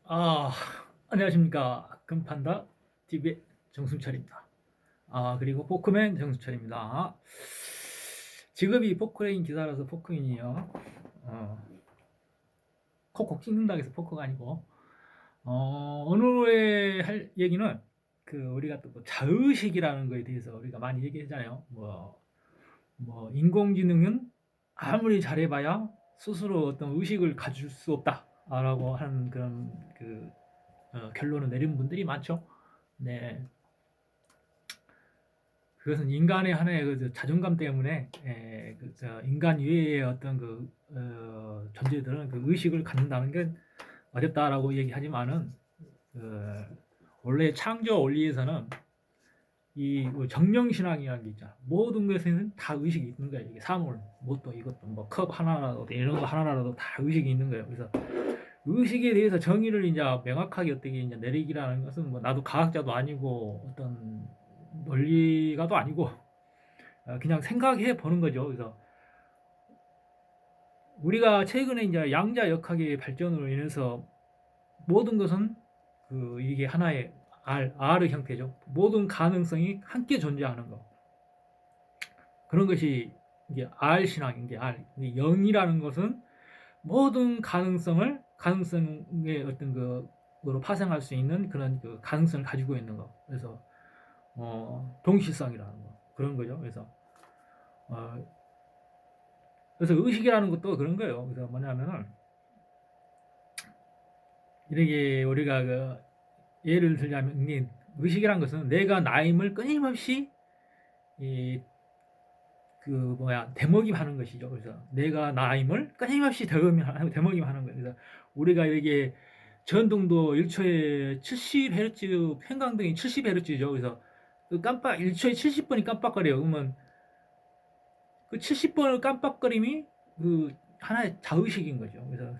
아, 안녕하십니까. 금판다 TV의 정순철입니다. 그리고 포크맨 정순철입니다. 직업이 포크레인 기사라서 포크인이요. 콕콕 찍는다 해서 포크가 아니고, 오늘의 할 얘기는 우리가 또뭐 자의식이라는 거에 대해서 우리가 많이 얘기하잖아요. 뭐 인공지능은 아무리 잘해봐야 스스로 어떤 의식을 가질 수 없다라고 하는 그런 결론을 내린 분들이 많죠. 네, 그것은 인간의 하나의 자존감 때문에 인간 이외의 어떤 존재들은 그 의식을 갖는다는 게 어렵다라고 얘기하지만은 그 원래 창조 원리에서는 이 정령신앙이라는 게 있잖아. 모든 것에는 다 의식이 있는 거예요. 이게 사물, 뭣도 이것도 뭐 컵 하나라도 이런 거 하나라도 다 의식이 있는 거예요. 그래서 의식에 대해서 정의를 이제 명확하게 어떻게 이제 내리기라는 것은 뭐 나도 과학자도 아니고 어떤 논리가도 아니고 그냥 생각해 보는 거죠. 그래서 우리가 최근에 이제 양자역학의 발전으로 인해서 모든 것은 이게 하나의 R의 형태죠. 모든 가능성이 함께 존재하는 거. 그런 것이 이게 R 신앙인 게 R. 영이라는 것은 모든 가능성의 어떤 그로 파생할 수 있는 그런 가능성을 가지고 있는 거. 그래서 동시성이라는 거 그런 거죠. 어, 그래서 의식이라는 것도 그런 거예요. 그래서 뭐냐면은 이렇게 우리가 예를 들자면 의식이라는 것은 내가 나임을 끊임없이 이 대먹임하는 것이죠. 그래서 내가 나임을 끊임없이 대먹임하는 거예요. 그래서 우리가 이렇게 전동도 1초에 70Hz 편광등이 70Hz죠. 그래서 그 깜빡 1초에 70번이 깜빡거려요. 그러면 그 70번의 깜빡거림이 하나의 자의식인 거죠. 그래서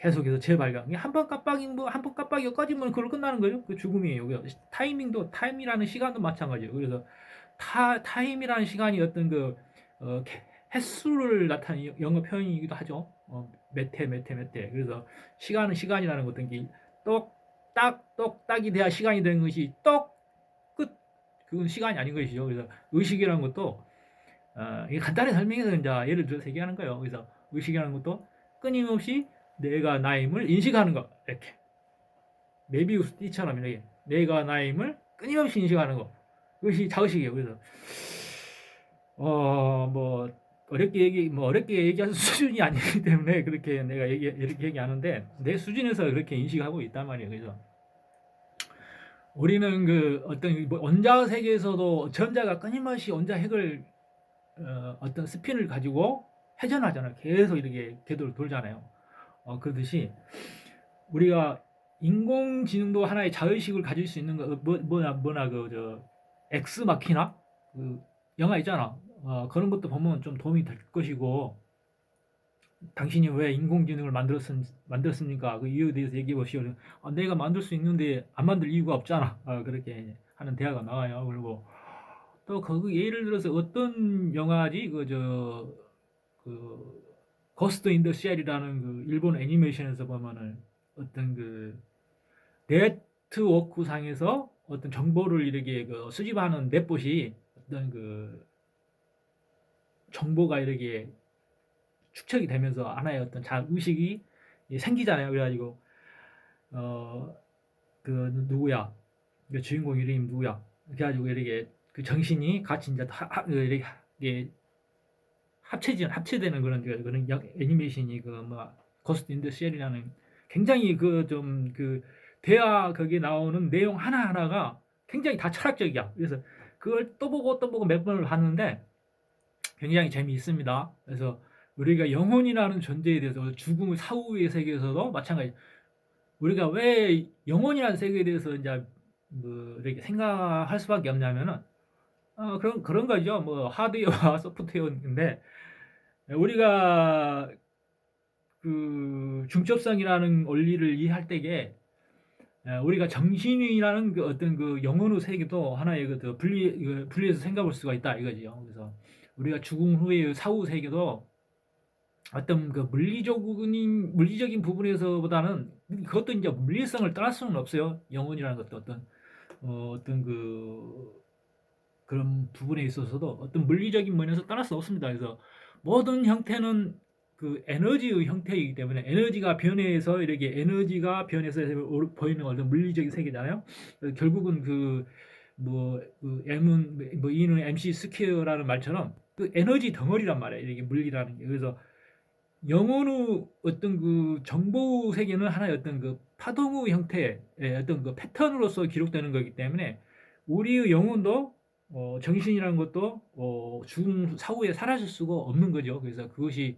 계속해서 재발견. 한번 깜빡이가 꺼지면 그걸로 끝나는 거죠. 그 죽음이에요. 타임이라는 시간도 마찬가지예요. 그래서 타임이라는 시간이 어떤 횟수를 나타내는 영어 표현이기도 하죠. 몇 회. 그래서 시간은 시간이라는 어떤 게 똑딱이 돼야 시간이 되는 것이 끝. 그건 시간이 아닌 것이죠. 그래서 의식이라는 것도 이게 간단히 설명해서 이제 예를 들어서 얘기하는 거예요. 그래서 의식이라는 것도 끊임없이 내가 나임을 인식하는 거 이렇게 메비우스 띠처럼 이렇게 내가 나임을 끊임없이 인식하는 거 그것이 자의식이에요. 그래서 뭐 어렵게 얘기할 수준이 아니기 때문에 그렇게 내가 이렇게 얘기하는데 내 수준에서 그렇게 인식하고 있단 말이에요. 그래서 우리는 어떤 원자 세계에서도 전자가 끊임없이 원자 핵을 어떤 스핀을 가지고 회전하잖아요. 계속 이렇게 궤도를 돌잖아요. 그러듯이 우리가 인공지능도 하나의 자의식을 가질 수 있는 거 뭐나 엑스 마키나 영화 있잖아. 그런 것도 보면 좀 도움이 될 것이고 당신이 왜 인공지능을 만들었습니까? 그 이유에 대해서 얘기해 보시오. 내가 만들 수 있는데 안 만들 이유가 없잖아. 그렇게 하는 대화가 나와요. 그리고 또 예를 들어서 어떤 영화지 거스트 인 더 쉘이라는 일본 애니메이션에서 보면은 어떤 네트워크 상에서 어떤 정보를 이렇게 수집하는 넷봇이 어떤 정보가 이렇게 축적이 되면서 하나의 어떤 의식이 생기잖아요. 그래가지고 어 누구야 그 주인공 이름이 누구야 그래가지고 이렇게 정신이 같이 이제 이렇게 합체되는 그런 애니메이션이 고스트 인더 쉘이라는 굉장히 대화 거기에 나오는 내용 하나하나가 굉장히 다 철학적이야. 그래서 그걸 또 보고 몇 번을 봤는데 굉장히 재미있습니다. 그래서 우리가 영혼이라는 존재에 대해서 죽음의 사후의 세계에서도 마찬가지. 우리가 왜 영혼이라는 세계에 대해서 이제 이렇게 생각할 수밖에 없냐면은 그런 거죠. 뭐 하드웨어와 소프트웨어인데 우리가 중첩성이라는 원리를 이해할 때에 우리가 정신이라는 어떤 영혼의 세계도 하나의 분리해서 생각할 수가 있다 이거지요. 그래서 우리가 죽음 후의 사후 세계도 어떤 그 물리적인 부분에서보다는 그것도 이제 물리성을 떠날 수는 없어요. 영혼이라는 것도 어떤 그런 부분에 있어서도 어떤 물리적인 면에서 떠날 수 없습니다. 그래서 모든 형태는 그 에너지의 형태이기 때문에 에너지가 변해서 이렇게 에너지가 변해서 보이는 어떤 물리적인 세계잖아요. 결국은 그 M은 뭐 E는 MC 스퀘어라는 말처럼 그 에너지 덩어리란 말이에요. 이게 물리라는 게. 그래서 영혼의 어떤 그 정보 세계는 하나의 어떤 그 파동의 형태의 어떤 그 패턴으로서 기록되는 거기 때문에 우리의 영혼도 정신이라는 것도 죽음 사후에 사라질 수가 없는 거죠. 그래서 그것이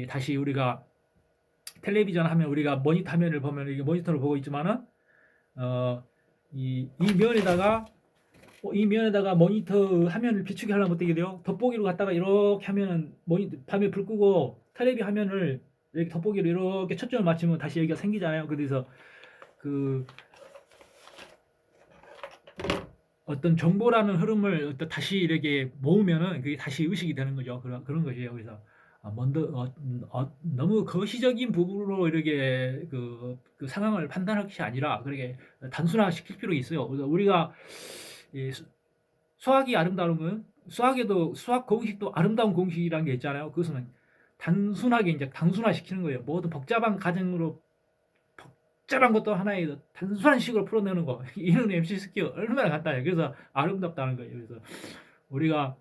다시 우리가 텔레비전 하면 우리가 모니터 화면을 보면 이게 모니터를 보고 있지만은 이 면에다가 모니터 화면을 비추게 하려면 어떻게 돼요? 돋보기로 갖다가 이렇게 하면은 모니터 밤에 불 끄고 텔레비 화면을 이렇게 돋보기로 이렇게 초점을 맞추면 다시 여기가 생기잖아요. 그래서 그 어떤 정보라는 흐름을 다시 이렇게 모으면은 그게 다시 의식이 되는 거죠. 그런 것이에요. 그래서 너무 거시적인 부분으로 이렇게 그 상황을 판단할 것이 아니라 그렇게 단순화시킬 필요가 있어요. 그래서 우리가 수학이 아름다운 건 수학에도 수학 공식도 아름다운 공식이라는 게 있잖아요. 그것은 단순하게 이제 단순화시키는 거예요. 모든 복잡한 가정으로 복잡한 것도 하나의 단순한 식으로 풀어내는 거. 이런 MC 스퀘어 얼마나 간단해요. 그래서 아름답다는 거예요. 그래서 우리가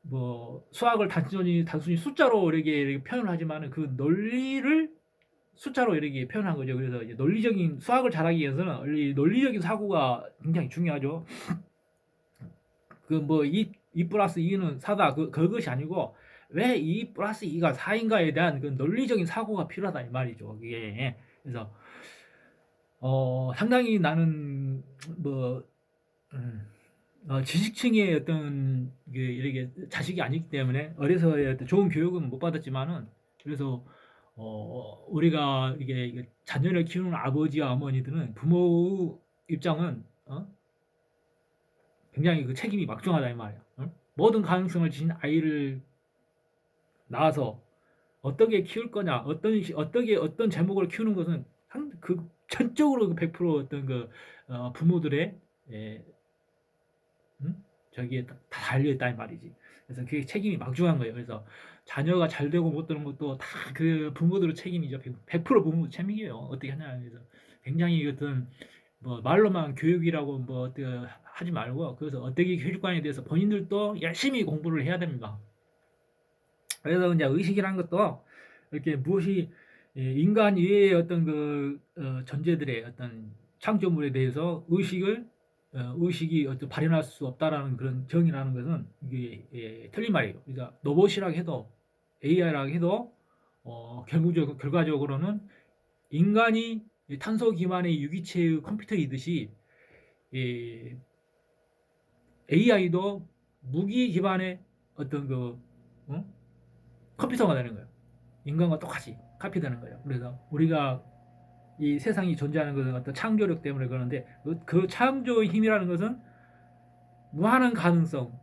뭐 수학을 단순히 숫자로 이렇게 표현을 하지만은 그 논리를 숫자로 이렇게 표현한 거죠. 그래서 이제 논리적인 수학을 잘하기 위해서는 논리적인 사고가 굉장히 중요하죠. 그 뭐 2 플러스 2는 4다 그것이 아니고 왜 2 플러스 2가 4인가에 대한 그 논리적인 사고가 필요하다 이 말이죠. 그게 그래서 상당히 나는 뭐 지식층의 어떤 이렇게 자식이 아니기 때문에 어려서의 어떤 좋은 교육은 못 받았지만은 그래서 우리가 이게 자녀를 키우는 아버지와 어머니들은 부모의 입장은 굉장히 그 책임이 막중하다 이 말이야. 모든 가능성을 지닌 아이를 낳아서 어떻게 키울 거냐, 어떤 제목을 키우는 것은 그 전적으로 100% 어떤 부모들의 예, 저기에 다 달려 있다 이 말이지. 그래서 그게 책임이 막중한 거예요. 그래서 자녀가 잘 되고 못 되는 것도 다 그 부모들의 책임이죠. 100% 부모 책임이에요. 어떻게 하냐. 그래서 굉장히 어떤 뭐 말로만 교육이라고 뭐 어떻게 하지 말고 그래서 어떻게 교육관에 대해서 본인들도 열심히 공부를 해야 됩니다. 그래서 이제 의식이라는 것도 이렇게 무엇이 인간 이외의 어떤 존재들의 어떤 창조물에 대해서 의식이 어떤 발현할 수 없다라는 그런 정의라는 것은 이게 틀린 말이에요. 그러니까 로봇이라고 해도 AI라고 해도 결과적으로는 인간이 탄소 기반의 유기체의 컴퓨터이듯이 AI도 무기 기반의 어떤 컴퓨터가 되는 거예요. 인간과 똑같이 카피되는 거예요. 그래서 우리가 이 세상이 존재하는 것은 어떤 창조력 때문에 그러는데 그 창조의 힘이라는 것은 무한한 가능성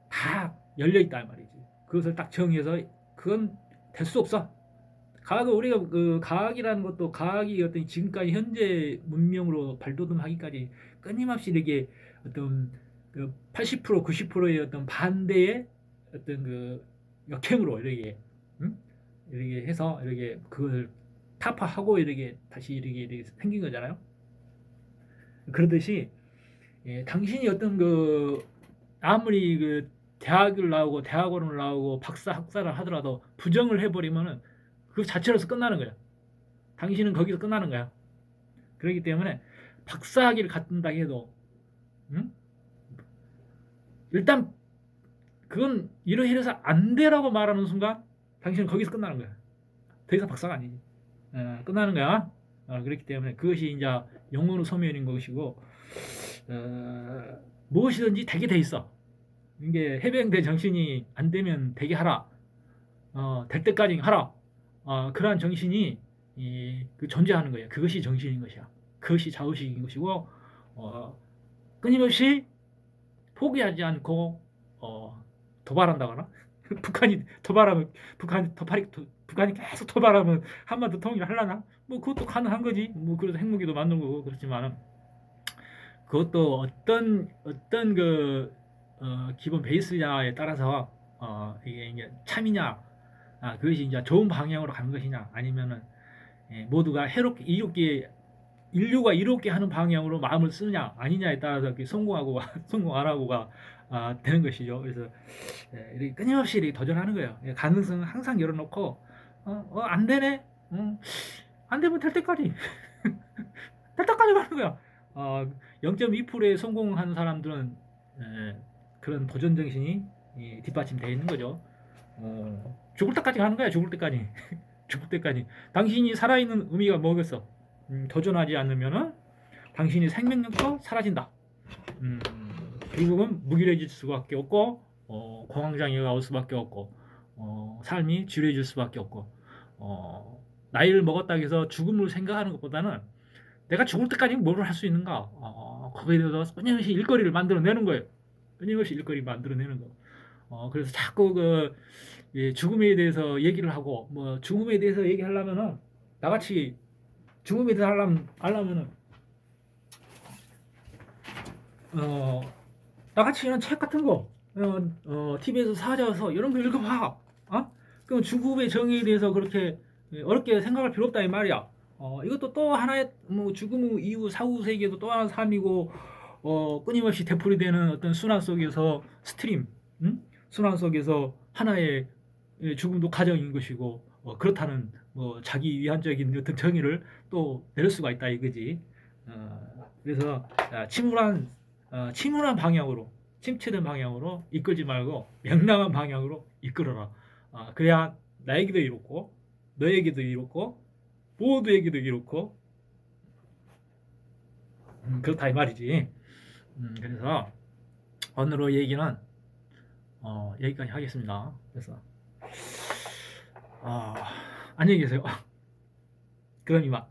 다 열려 있다 말이지. 그것을 딱 정해서 그건 될 수 없어. 우리가 과학이라는 것도 과학이 어떤 지금까지 현재 문명으로 발돋움하기까지 끊임없이 이렇게 어떤 80% 90%의 어떤 반대의 어떤 역행으로 이렇게 이렇게 해서 이렇게 그걸 타파하고 이렇게 다시 이렇게 생긴 거잖아요. 그러듯이 당신이 어떤 아무리 대학을 나오고 대학원을 나오고 박사 학사를 하더라도 부정을 해버리면은 그 자체로서 끝나는 거야. 당신은 거기서 끝나는 거야. 그렇기 때문에 박사학위를 갖는다 해도 일단 그건 이러해서 안 돼라고 말하는 순간 당신은 거기서 끝나는 거야. 더 이상 박사가 아니지. 끝나는 거야. 그렇기 때문에 그것이 이제 영혼의 소멸인 것이고 무엇이든지 되게 돼 있어. 이게 해병대 정신이 안 되면 되게 하라. 될 때까지 하라. 그러한 정신이 존재하는 거예요. 그것이 정신인 것이야. 그것이 자의식인 것이고 끊임없이 포기하지 않고 도발한다거나 북한이 도발하면 북한이 계속 도발하면 한반도 통일하려나? 뭐 그것도 가능한 거지. 뭐 그래서 핵무기도 만들고 그렇지만은 그것도 어떤 그 기본 베이스냐에 따라서 이게 이제 참이냐, 그것이 이제 좋은 방향으로 가는 것이냐, 아니면은 모두가 해롭게 이롭게 인류가 이롭게 하는 방향으로 마음을 쓰느냐 아니냐에 따라서 이렇게 성공하고 성공 안 하고가 되는 것이죠. 그래서 이렇게 끊임없이 이렇게 도전하는 거예요. 가능성은 항상 열어놓고 안 되네, 안 되면 될 때까지 될 때까지 가는 거야. 0.2%에 성공한 사람들은 그런 도전 정신이 뒷받침되어 있는 거죠. 죽을 때까지 가는 거야. 죽을 때까지. 죽을 때까지. 당신이 살아있는 의미가 뭐겠어? 도전하지 않으면은 당신이 생명력도 사라진다. 결국은 무기력해질 수밖에 없고 공황장애가 올 수밖에 없고 삶이 지루해질 수밖에 없고 나이를 먹었다고 해서 죽음을 생각하는 것보다는 내가 죽을 때까지 뭘 할 수 있는가, 거기에 대해서 끊임없이 일거리를 만들어내는 거예요. 끊임없이 일거리 만들어내는 거. 그래서 자꾸 죽음에 대해서 얘기를 하고, 뭐 죽음에 대해서 얘기하려면은 나같이 죽음에 대해서 하려면은 나같이 이런 책 같은 거 TV에서 사자서 이런 거 읽어봐. 그럼 죽음의 정의에 대해서 그렇게 어렵게 생각할 필요 없다 이 말이야. 이것도 또 하나의 뭐 죽음 이후 사후 세계도 또 하나 삶이고 끊임없이 되풀이되는 어떤 순환 속에서 순환 속에서 하나의 죽음도 가정인 것이고 그렇다는 뭐 자기 위한적인 어떤 정의를 또 내릴 수가 있다 이거지. 그래서 침울한 방향으로, 침체된 방향으로 이끌지 말고 명랑한 방향으로 이끌어라. 그래야 나에게도 이롭고 너에게도 이롭고 모두에게도 이롭고 그렇다 이 말이지. 그래서 오늘의 얘기는 여기까지 하겠습니다. 그래서 안녕히 계세요. 그럼 이만.